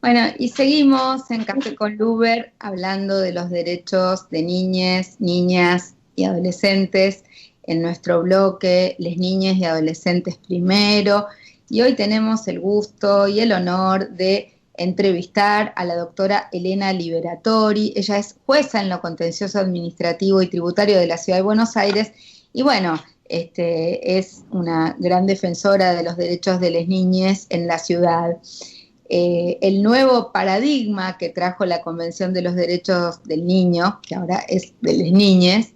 Bueno, y seguimos en Café con Luber hablando de los derechos de niñas, niñas y adolescentes en nuestro bloque, Les Niñes y Adolescentes Primero. Y hoy tenemos el gusto y el honor de entrevistar a la doctora Elena Liberatori. Ella es jueza en lo contencioso administrativo y tributario de la Ciudad de Buenos Aires. Y bueno, es una gran defensora de los derechos de las niñas en la ciudad. El nuevo paradigma que trajo la Convención de los Derechos del Niño, que ahora es de las niñas,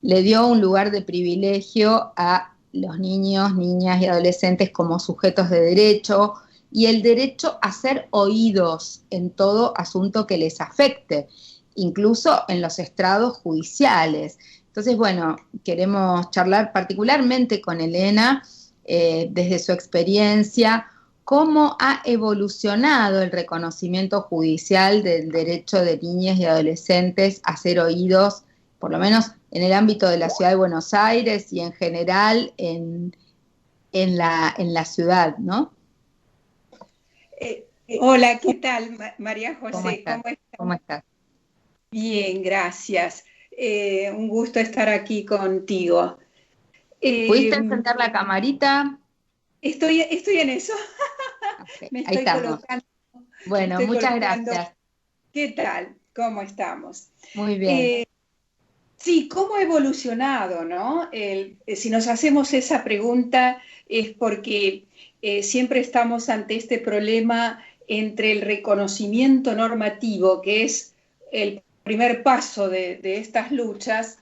le dio un lugar de privilegio a los niños, niñas y adolescentes como sujetos de derecho y el derecho a ser oídos en todo asunto que les afecte, incluso en los estrados judiciales. Entonces, bueno, queremos charlar particularmente con Elena desde su experiencia, cómo ha evolucionado el reconocimiento judicial del derecho de niñas y adolescentes a ser oídos, por lo menos en el ámbito de la Ciudad de Buenos Aires y en general en la ciudad, ¿no? Hola, ¿qué tal, María ¿Cómo José? estás? ¿Cómo estás? ¿Cómo estás? Bien, gracias. Un gusto estar aquí contigo. ¿Pudiste Eh, encender la camarita? estoy en eso. Ok, Me ahí estoy estamos. colocando, me Bueno, estoy muchas colocando. gracias. ¿Qué tal? ¿Cómo estamos? Muy bien. Eh, sí, ¿cómo ha evolucionado, no? Si nos hacemos esa pregunta es porque siempre estamos ante este problema entre el reconocimiento normativo, que es el primer paso de estas luchas,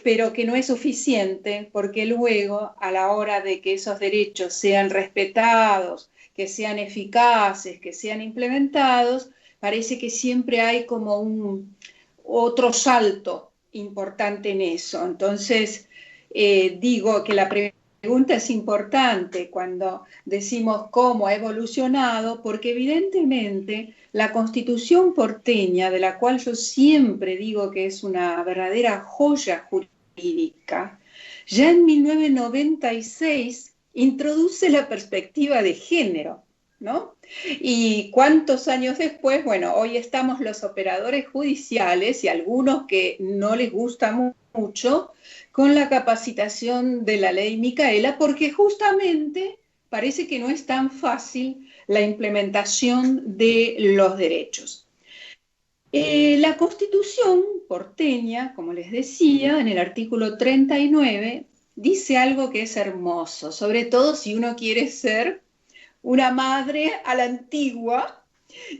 pero que no es suficiente porque luego, a la hora de que esos derechos sean respetados, que sean eficaces, que sean implementados, parece que siempre hay como un otro salto importante en eso. Entonces, digo que la pregunta es importante cuando decimos cómo ha evolucionado, porque evidentemente la Constitución porteña, de la cual yo siempre digo que es una verdadera joya jurídica, ya en 1996 introduce la perspectiva de género, ¿no? Y cuántos años después, bueno, hoy estamos los operadores judiciales y algunos que no les gusta mucho con la capacitación de la ley Micaela, porque justamente parece que no es tan fácil la implementación de los derechos. La Constitución porteña, como les decía, en el artículo 39, dice algo que es hermoso, sobre todo si uno quiere ser una madre a la antigua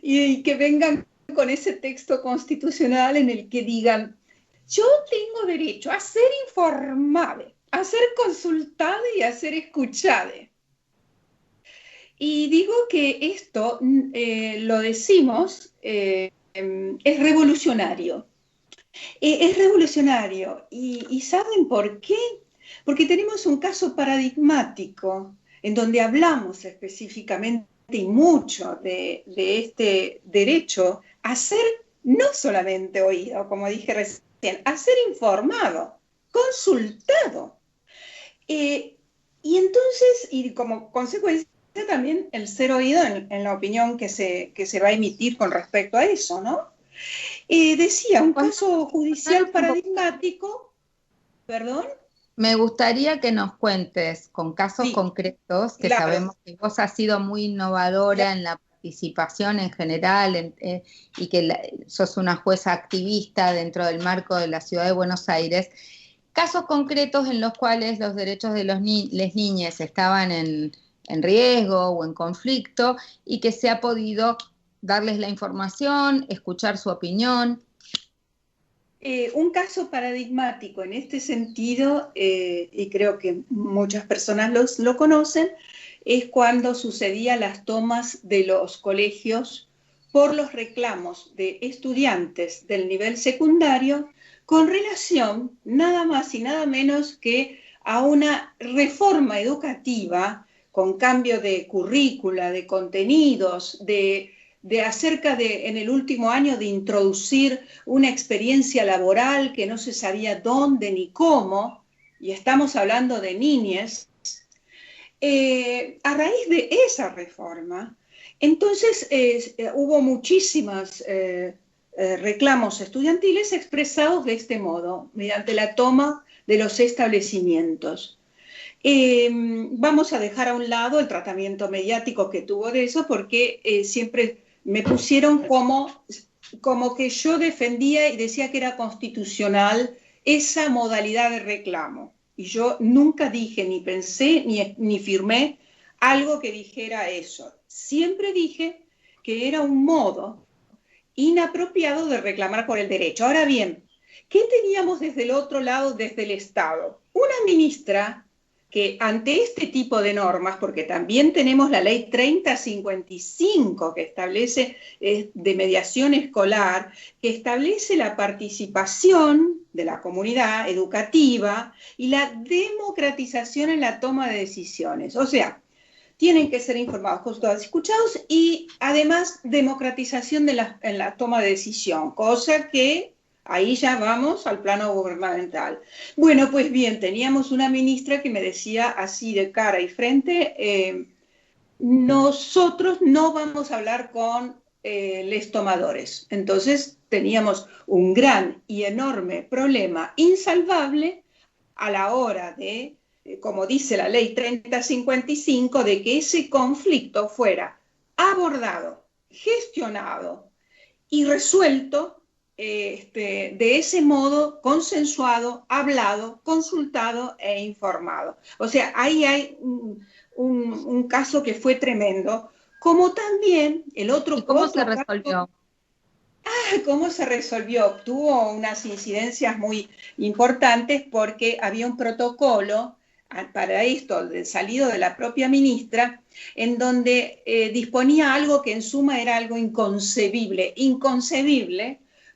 y que vengan con ese texto constitucional en el que digan, yo tengo derecho a ser informada, a ser consultada y a ser escuchada. Y digo que esto lo decimos, es revolucionario. Es revolucionario. ¿Y saben por qué? Porque tenemos un caso paradigmático en donde hablamos específicamente y mucho de este derecho a ser no solamente oído, como dije recién, a ser informado, consultado. Eh, y entonces, y como consecuencia también el ser oído en la opinión que se va a emitir con respecto a eso, ¿no? Decía, un caso judicial Contanos un poco. paradigmático, perdón, Me gustaría que nos cuentes con casos sí, concretos, que claro, sabemos que vos has sido muy innovadora en la participación en general y que sos una jueza activista dentro del marco de la Ciudad de Buenos Aires, casos concretos en los cuales los derechos de las niñas estaban en riesgo o en conflicto y que se ha podido darles la información, escuchar su opinión. un caso paradigmático en este sentido, y creo que muchas personas lo conocen, es cuando sucedían las tomas de los colegios por los reclamos de estudiantes del nivel secundario con relación nada más y nada menos que a una reforma educativa con cambio de currícula, de contenidos, de acerca de, en el último año, de introducir una experiencia laboral que no se sabía dónde ni cómo, y estamos hablando de niñas, a raíz de esa reforma, Entonces hubo muchísimos reclamos estudiantiles expresados de este modo, mediante la toma de los establecimientos. Vamos a dejar a un lado el tratamiento mediático que tuvo de eso, porque siempre me pusieron como que yo defendía y decía que era constitucional esa modalidad de reclamo. Y yo nunca dije, ni pensé, ni firmé algo que dijera eso. Siempre dije que era un modo inapropiado de reclamar por el derecho. Ahora bien, ¿qué teníamos desde el otro lado, desde el Estado? Una ministra que ante este tipo de normas, porque también tenemos la ley 3055 que establece de mediación escolar, que establece la participación de la comunidad educativa y la democratización en la toma de decisiones. O sea, tienen que ser informados, consultados, escuchados y además democratización en la toma de decisión, cosa que ahí ya vamos al plano gubernamental. Bueno, pues bien, teníamos una ministra que me decía así de cara y frente, nosotros no vamos a hablar con les tomadores. Entonces teníamos un gran y enorme problema insalvable a la hora de, como dice la ley 3055, de que ese conflicto fuera abordado, gestionado y resuelto de ese modo, consensuado, hablado, consultado e informado. O sea, ahí hay un caso que fue tremendo, como también el otro... ¿Y cómo se resolvió? ¿Cómo se resolvió? Tuvo unas incidencias muy importantes porque había un protocolo para esto, salido de la propia ministra, en donde disponía algo que en suma era algo inconcebible,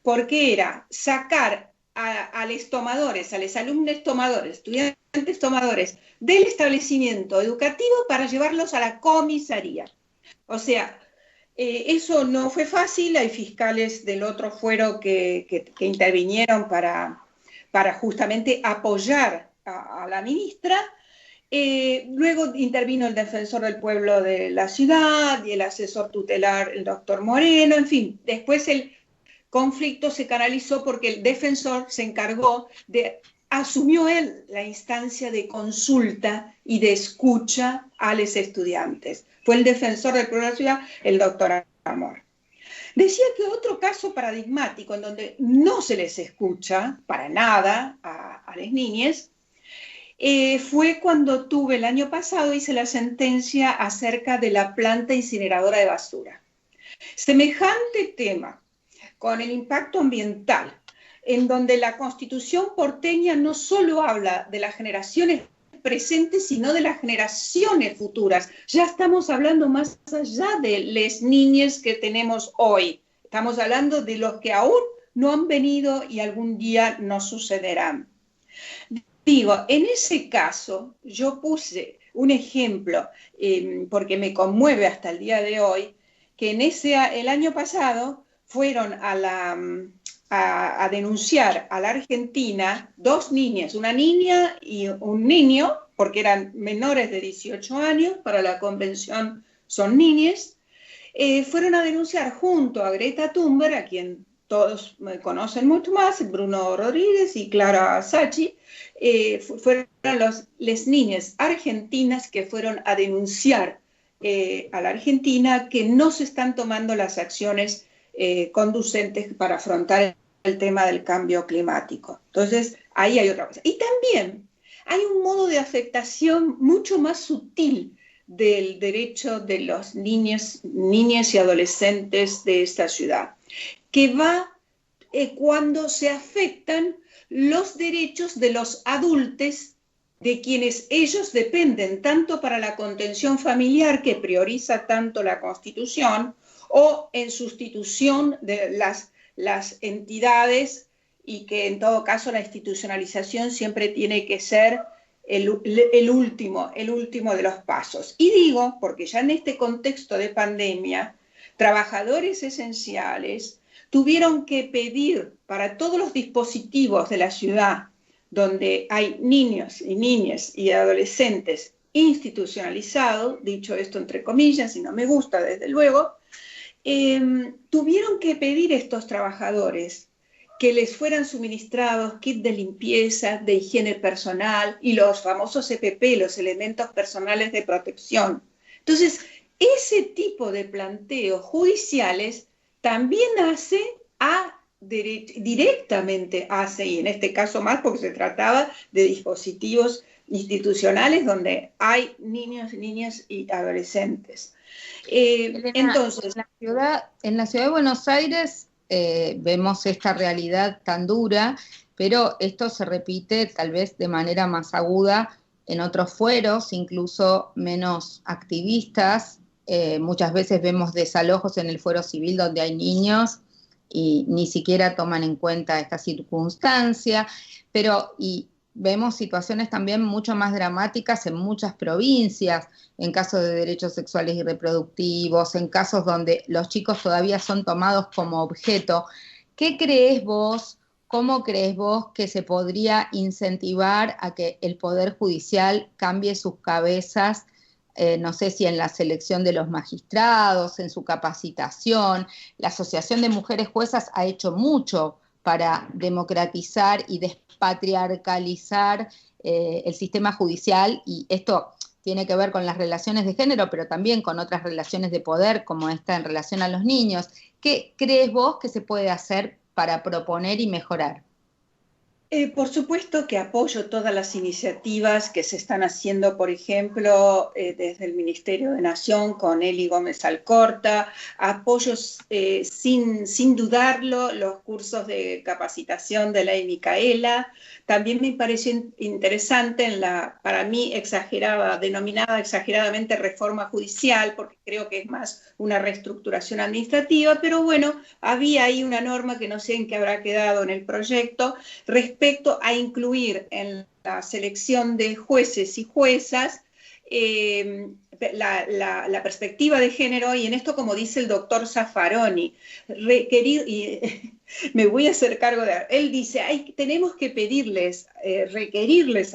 porque era sacar a los tomadores, a los alumnos tomadores, estudiantes tomadores del establecimiento educativo para llevarlos a la comisaría. O sea, eso no fue fácil, hay fiscales del otro fuero que intervinieron para justamente apoyar a la ministra. Luego intervino el defensor del pueblo de la ciudad y el asesor tutelar, el doctor Moreno, en fin. Después el conflicto se canalizó porque el defensor se encargó asumió él la instancia de consulta y de escucha a los estudiantes. Fue el defensor del pueblo de la ciudad, el doctor Amor. Decía que otro caso paradigmático en donde no se les escucha para nada a las niñas fue cuando tuve el año pasado, hice la sentencia acerca de la planta incineradora de basura. Semejante tema, con el impacto ambiental, en donde la Constitución porteña no solo habla de las generaciones presentes, sino de las generaciones futuras. Ya estamos hablando más allá de las niñas que tenemos hoy. Estamos hablando de los que aún no han venido y algún día no sucederán. Digo, en ese caso, yo puse un ejemplo, porque me conmueve hasta el día de hoy, que el año pasado fueron a denunciar a la Argentina dos niñas, una niña y un niño, porque eran menores de 18 años, para la convención son niñas, fueron a denunciar junto a Greta Thunberg, a quien todos conocen mucho más, Bruno Rodríguez y Clara Sachi, fueron las niñas argentinas que fueron a denunciar a la Argentina que no se están tomando las acciones conducentes para afrontar el tema del cambio climático. Entonces, ahí hay otra cosa. Y también hay un modo de afectación mucho más sutil del derecho de los niñas y adolescentes de esta ciudad, que va cuando se afectan los derechos de los adultos de quienes ellos dependen, tanto para la contención familiar que prioriza tanto la Constitución, o en sustitución de las entidades, y que en todo caso la institucionalización siempre tiene que ser el último de los pasos. Y digo, porque ya en este contexto de pandemia, trabajadores esenciales tuvieron que pedir para todos los dispositivos de la ciudad donde hay niños y niñas y adolescentes institucionalizado, dicho esto entre comillas, y no me gusta desde luego, tuvieron que pedir estos trabajadores que les fueran suministrados kits de limpieza, de higiene personal y los famosos EPP, los elementos personales de protección. Entonces, ese tipo de planteos judiciales también hace directamente hace, y en este caso más porque se trataba de dispositivos institucionales donde hay niños, niñas y adolescentes. Elena, Entonces, en la ciudad de Buenos Aires vemos esta realidad tan dura, pero esto se repite tal vez de manera más aguda en otros fueros, incluso menos activistas. Muchas veces vemos desalojos en el fuero civil donde hay niños y ni siquiera toman en cuenta esta circunstancia, y vemos situaciones también mucho más dramáticas en muchas provincias, en casos de derechos sexuales y reproductivos, en casos donde los chicos todavía son tomados como objeto. ¿Qué crees vos, cómo crees vos que se podría incentivar a que el Poder Judicial cambie sus cabezas? No sé si en la selección de los magistrados, en su capacitación. La Asociación de Mujeres Juezas ha hecho mucho para democratizar y despatriarcalizar el sistema judicial, y esto tiene que ver con las relaciones de género, pero también con otras relaciones de poder, como esta en relación a los niños. ¿Qué crees vos que se puede hacer para proponer y mejorar? Por supuesto que apoyo todas las iniciativas que se están haciendo, por ejemplo, desde el Ministerio de Nación con Eli Gómez Alcorta. Apoyo sin dudarlo los cursos de capacitación de Ley Micaela. También me pareció interesante en la, para mí, denominada exageradamente reforma judicial, porque creo que es más una reestructuración administrativa, pero bueno, había ahí una norma que no sé en qué habrá quedado en el proyecto, respecto a incluir en la selección de jueces y juezas la perspectiva de género, y en esto, como dice el doctor Zaffaroni, me voy a hacer cargo de él, dice, tenemos que requerirles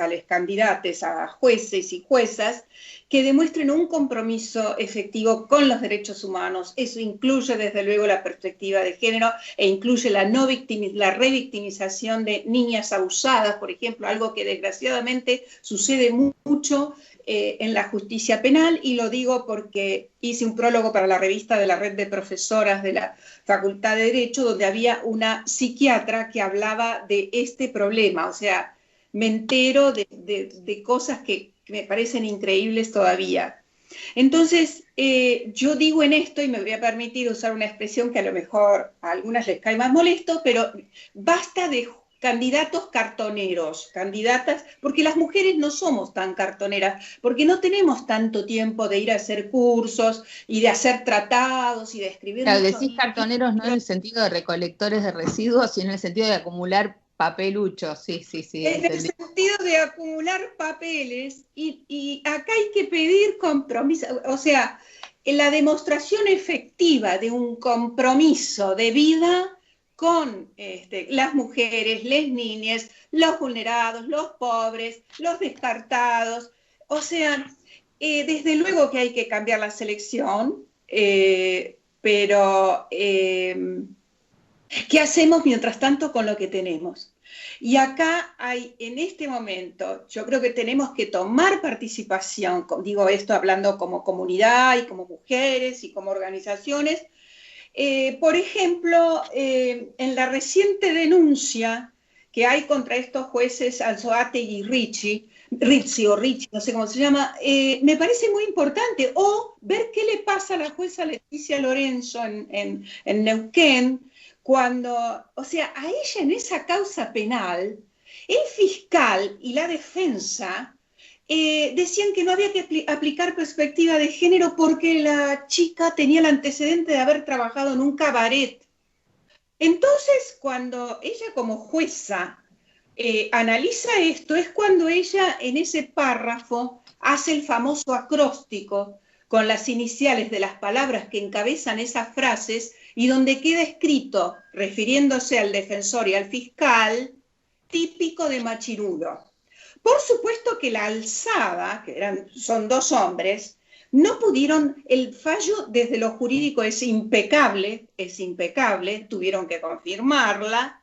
a los candidatos, a jueces y juezas, que demuestren un compromiso efectivo con los derechos humanos. Eso incluye, desde luego, la perspectiva de género e incluye la revictimización de niñas abusadas, por ejemplo, algo que desgraciadamente sucede mucho en la justicia penal, y lo digo porque hice un prólogo para la revista de la Red de Profesoras de la Facultad de Derecho, donde había una psiquiatra que hablaba de este problema. O sea, me entero de cosas que me parecen increíbles todavía. Entonces, yo digo en esto, y me voy a permitir usar una expresión que a lo mejor a algunas les cae más molesto, pero basta de candidatos cartoneros, candidatas, porque las mujeres no somos tan cartoneras, porque no tenemos tanto tiempo de ir a hacer cursos y de hacer tratados y de escribir. Claro, decís cartoneros no en el sentido de recolectores de residuos, sino en el sentido de acumular papeluchos, sí. En el sentido de acumular papeles, y acá hay que pedir compromiso, o sea, la demostración efectiva de un compromiso de vida con las mujeres, las niñas, los vulnerados, los pobres, los descartados. O sea, desde luego que hay que cambiar la selección, pero ¿qué hacemos mientras tanto con lo que tenemos? Y acá hay, en este momento, yo creo que tenemos que tomar participación, digo esto hablando como comunidad y como mujeres y como organizaciones. Por ejemplo, en la reciente denuncia que hay contra estos jueces Anzoátegui y Ricci, no sé cómo se llama, me parece muy importante. O ver qué le pasa a la jueza Leticia Lorenzo en Neuquén, cuando, o sea, a ella en esa causa penal, el fiscal y la defensa decían que no había que aplicar perspectiva de género porque la chica tenía el antecedente de haber trabajado en un cabaret. Entonces, cuando ella como jueza analiza esto, es cuando ella en ese párrafo hace el famoso acróstico con las iniciales de las palabras que encabezan esas frases, y donde queda escrito, refiriéndose al defensor y al fiscal, típico de machirulo. Por supuesto que la alzada, son dos hombres, no pudieron, el fallo desde lo jurídico es impecable, tuvieron que confirmarla,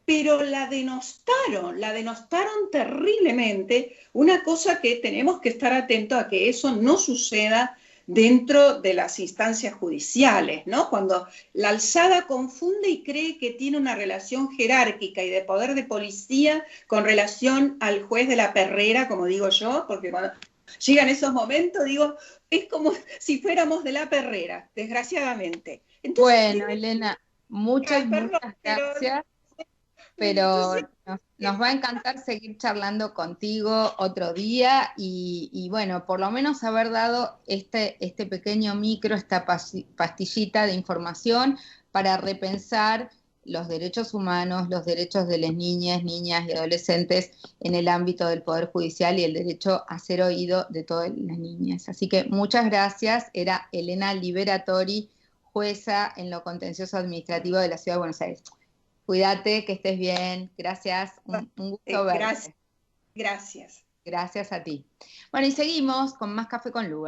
pero la denostaron terriblemente, una cosa que tenemos que estar atentos a que eso no suceda dentro de las instancias judiciales, ¿no? Cuando la alzada confunde y cree que tiene una relación jerárquica y de poder de policía con relación al juez de la perrera, como digo yo, porque cuando llegan esos momentos, digo, es como si fuéramos de la perrera, desgraciadamente. Entonces, Bueno, Elena, muchas, ay, perdón, muchas pero gracias, pero entonces, nos va a encantar seguir charlando contigo otro día y bueno, por lo menos haber dado este pequeño micro, esta pastillita de información para repensar los derechos humanos, los derechos de las niñas, niñas y adolescentes en el ámbito del Poder Judicial y el derecho a ser oído de todas las niñas. Así que muchas gracias. Era Elena Liberatori, jueza en lo contencioso administrativo de la Ciudad de Buenos Aires. Cuídate, que estés bien. Gracias. Un gusto gracias, verte. gracias. Gracias a ti. Bueno, y seguimos con más Café con Lugar.